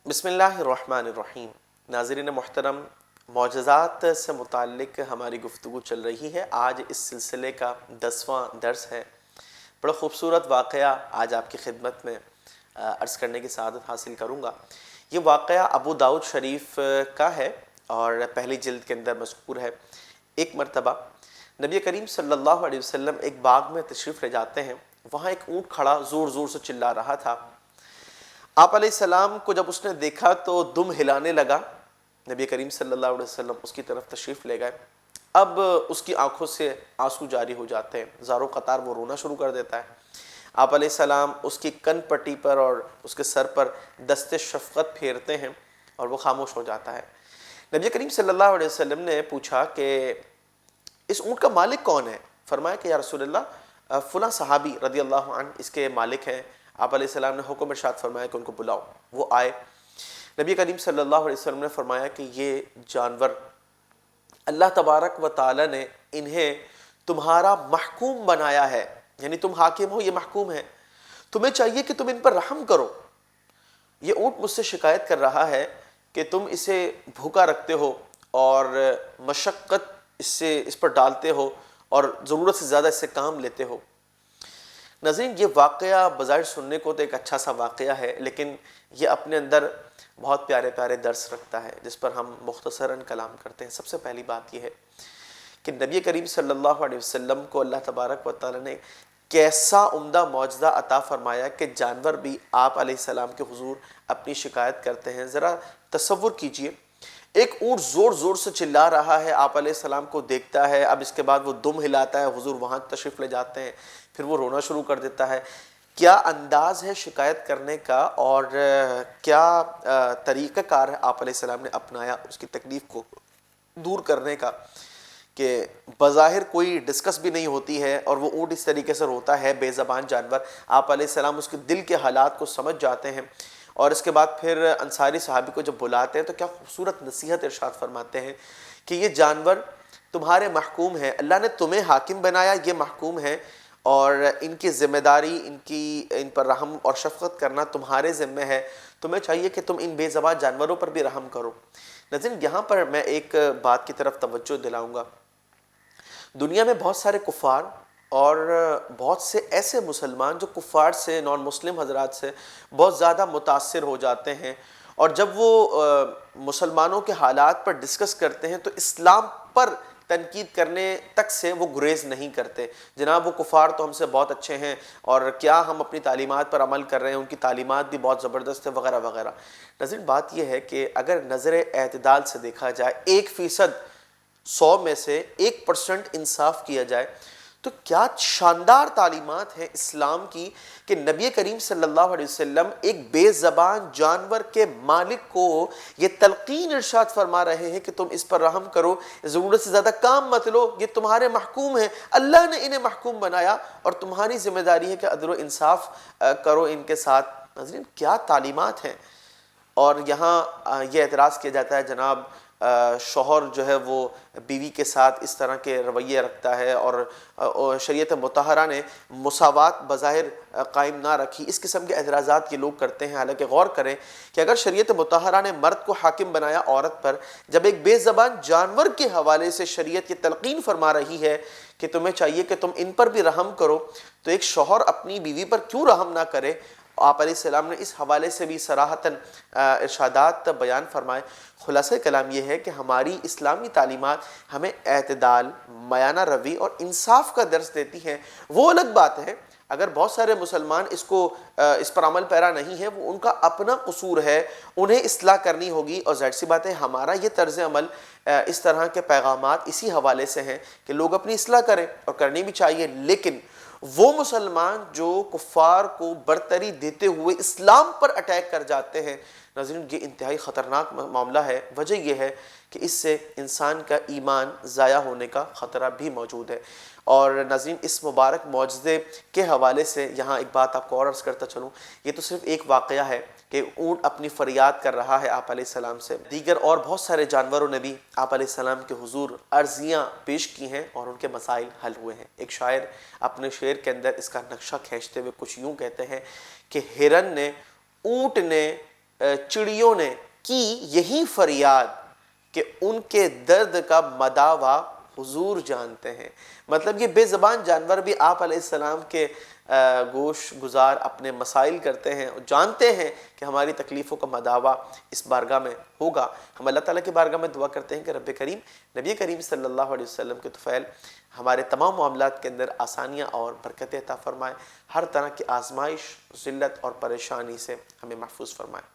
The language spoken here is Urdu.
بسم اللہ الرحمن الرحیم۔ ناظرین محترم، معجزات سے متعلق ہماری گفتگو چل رہی ہے۔ آج اس سلسلے کا 10واں درس ہے۔ بڑا خوبصورت واقعہ آج آپ کی خدمت میں عرض کرنے کی سعادت حاصل کروں گا۔ یہ واقعہ ابو داؤد شریف کا ہے اور پہلی جلد کے اندر مذکور ہے۔ ایک مرتبہ نبی کریم صلی اللہ علیہ وسلم ایک باغ میں تشریف لے جاتے ہیں۔ وہاں ایک اونٹ کھڑا زور زور سے چلا رہا تھا۔ آپ علیہ السلام کو جب اس نے دیکھا تو دم ہلانے لگا۔ نبی کریم صلی اللہ علیہ وسلم اس کی طرف تشریف لے گئے۔ اب اس کی آنکھوں سے آنسو جاری ہو جاتے ہیں، زاروں قطار وہ رونا شروع کر دیتا ہے۔ آپ علیہ السلام اس کی کن پٹی پر اور اس کے سر پر دست شفقت پھیرتے ہیں اور وہ خاموش ہو جاتا ہے۔ نبی کریم صلی اللہ علیہ وسلم نے پوچھا کہ اس اونٹ کا مالک کون ہے؟ فرمایا کہ یا رسول اللہ فلاں صحابی رضی اللہ عنہ اس کے مالک ہیں۔ آپ علیہ السلام نے حکم ارشاد فرمایا کہ ان کو بلاؤ۔ وہ آئے۔ نبی کریم صلی اللہ علیہ وسلم نے فرمایا کہ یہ جانور اللہ تبارک و تعالی نے انہیں تمہارا محکوم بنایا ہے، یعنی تم حاکم ہو، یہ محکوم ہے، تمہیں چاہیے کہ تم ان پر رحم کرو۔ یہ اونٹ مجھ سے شکایت کر رہا ہے کہ تم اسے بھوکا رکھتے ہو اور مشقت اس پر ڈالتے ہو اور ضرورت سے زیادہ اس سے کام لیتے ہو۔ ناظرین، یہ واقعہ بظاہر سننے کو تو ایک اچھا سا واقعہ ہے، لیکن یہ اپنے اندر بہت پیارے پیارے درس رکھتا ہے جس پر ہم مختصراً کلام کرتے ہیں۔ سب سے پہلی بات یہ ہے کہ نبی کریم صلی اللہ علیہ وسلم کو اللہ تبارک و تعالی نے کیسا عمدہ معجزہ عطا فرمایا کہ جانور بھی آپ علیہ السلام کے حضور اپنی شکایت کرتے ہیں۔ ذرا تصور کیجئے، ایک اونٹ زور زور سے چلا رہا ہے، آپ علیہ السلام کو دیکھتا ہے، اب اس کے بعد وہ دم ہلاتا ہے، حضور وہاں تشریف لے جاتے ہیں، پھر وہ رونا شروع کر دیتا ہے۔ کیا انداز ہے شکایت کرنے کا اور کیا طریقہ کار ہے آپ علیہ السلام نے اپنایا اس کی تکلیف کو دور کرنے کا، کہ بظاہر کوئی ڈسکس بھی نہیں ہوتی ہے اور وہ اونٹ اس طریقے سے روتا ہے، بے زبان جانور۔ آپ علیہ السلام اس کے دل کے حالات کو سمجھ جاتے ہیں اور اس کے بعد پھر انصاری صحابی کو جب بلاتے ہیں تو کیا خوبصورت نصیحت ارشاد فرماتے ہیں کہ یہ جانور تمہارے محکوم ہیں، اللہ نے تمہیں حاکم بنایا، یہ محکوم ہیں، اور ان کی ذمہ داری، ان پر رحم اور شفقت کرنا تمہارے ذمہ ہے، تمہیں چاہیے کہ تم ان بے زبان جانوروں پر بھی رحم کرو۔ ناظرین، یہاں پر میں ایک بات کی طرف توجہ دلاؤں گا۔ دنیا میں بہت سارے کفار اور بہت سے ایسے مسلمان جو کفار سے، نان مسلم حضرات سے بہت زیادہ متاثر ہو جاتے ہیں، اور جب وہ مسلمانوں کے حالات پر ڈسکس کرتے ہیں تو اسلام پر تنقید کرنے تک سے وہ گریز نہیں کرتے۔ جناب وہ کفار تو ہم سے بہت اچھے ہیں اور کیا ہم اپنی تعلیمات پر عمل کر رہے ہیں، ان کی تعلیمات بھی بہت زبردست ہے، وغیرہ وغیرہ۔ ناظرین، بات یہ ہے کہ اگر نظر اعتدال سے دیکھا جائے، 1% 100 میں سے 1% انصاف کیا جائے تو کیا شاندار تعلیمات ہیں اسلام کی کہ نبی کریم صلی اللہ علیہ وسلم ایک بے زبان جانور کے مالک کو یہ تلقین ارشاد فرما رہے ہیں کہ تم اس پر رحم کرو، ضرورت سے زیادہ کام مت لو، یہ تمہارے محکوم ہیں، اللہ نے انہیں محکوم بنایا اور تمہاری ذمہ داری ہے کہ عدل و انصاف کرو ان کے ساتھ۔ ناظرین، کیا تعلیمات ہیں! اور یہاں یہ اعتراض کیا جاتا ہے جناب شوہر جو ہے وہ بیوی کے ساتھ اس طرح کے رویے رکھتا ہے اور شریعت مطہرہ نے مساوات بظاہر قائم نہ رکھی۔ اس قسم کے اعتراضات یہ لوگ کرتے ہیں، حالانکہ غور کریں کہ اگر شریعت مطہرہ نے مرد کو حاکم بنایا عورت پر، جب ایک بے زبان جانور کے حوالے سے شریعت یہ تلقین فرما رہی ہے کہ تمہیں چاہیے کہ تم ان پر بھی رحم کرو، تو ایک شوہر اپنی بیوی پر کیوں رحم نہ کرے؟ آپ علیہ السلام نے اس حوالے سے بھی صراحتاً ارشادات بیان فرمائے۔ خلاصہ کلام یہ ہے کہ ہماری اسلامی تعلیمات ہمیں اعتدال، میانہ روی اور انصاف کا درس دیتی ہیں۔ وہ الگ بات ہے اگر بہت سارے مسلمان اس پر عمل پیرا نہیں ہے، وہ ان کا اپنا قصور ہے، انہیں اصلاح کرنی ہوگی، اور ظاہر سی بات ہے ہمارا یہ طرز عمل، اس طرح کے پیغامات اسی حوالے سے ہیں کہ لوگ اپنی اصلاح کریں اور کرنی بھی چاہیے۔ لیکن وہ مسلمان جو کفار کو برتری دیتے ہوئے اسلام پر اٹیک کر جاتے ہیں، ناظرین یہ انتہائی خطرناک معاملہ ہے۔ وجہ یہ ہے کہ اس سے انسان کا ایمان ضائع ہونے کا خطرہ بھی موجود ہے۔ اور ناظرین، اس مبارک معجزے کے حوالے سے یہاں ایک بات آپ کو اور عرض کرتا چلوں، یہ تو صرف ایک واقعہ ہے کہ اونٹ اپنی فریاد کر رہا ہے آپ علیہ السلام سے، دیگر اور بہت سارے جانوروں نے بھی آپ علیہ السلام کے حضور عرضیاں پیش کی ہیں اور ان کے مسائل حل ہوئے ہیں۔ ایک شاعر اپنے شعر کے اندر اس کا نقشہ کھینچتے ہوئے کچھ یوں کہتے ہیں کہ ہرن نے، اونٹ نے چڑیوں نے کی یہی فریاد کہ ان کے درد کا مداوا حضور جانتے ہیں۔ مطلب یہ بے زبان جانور بھی آپ علیہ السلام کے گوش گزار اپنے مسائل کرتے ہیں، جانتے ہیں کہ ہماری تکلیفوں کا مداوا اس بارگاہ میں ہوگا۔ ہم اللہ تعالیٰ کی بارگاہ میں دعا کرتے ہیں کہ رب کریم نبی کریم صلی اللہ علیہ وسلم کے طفیل ہمارے تمام معاملات کے اندر آسانیاں اور برکتیں عطا فرمائے، ہر طرح کی آزمائش، ذلت اور پریشانی سے ہمیں محفوظ فرمائے۔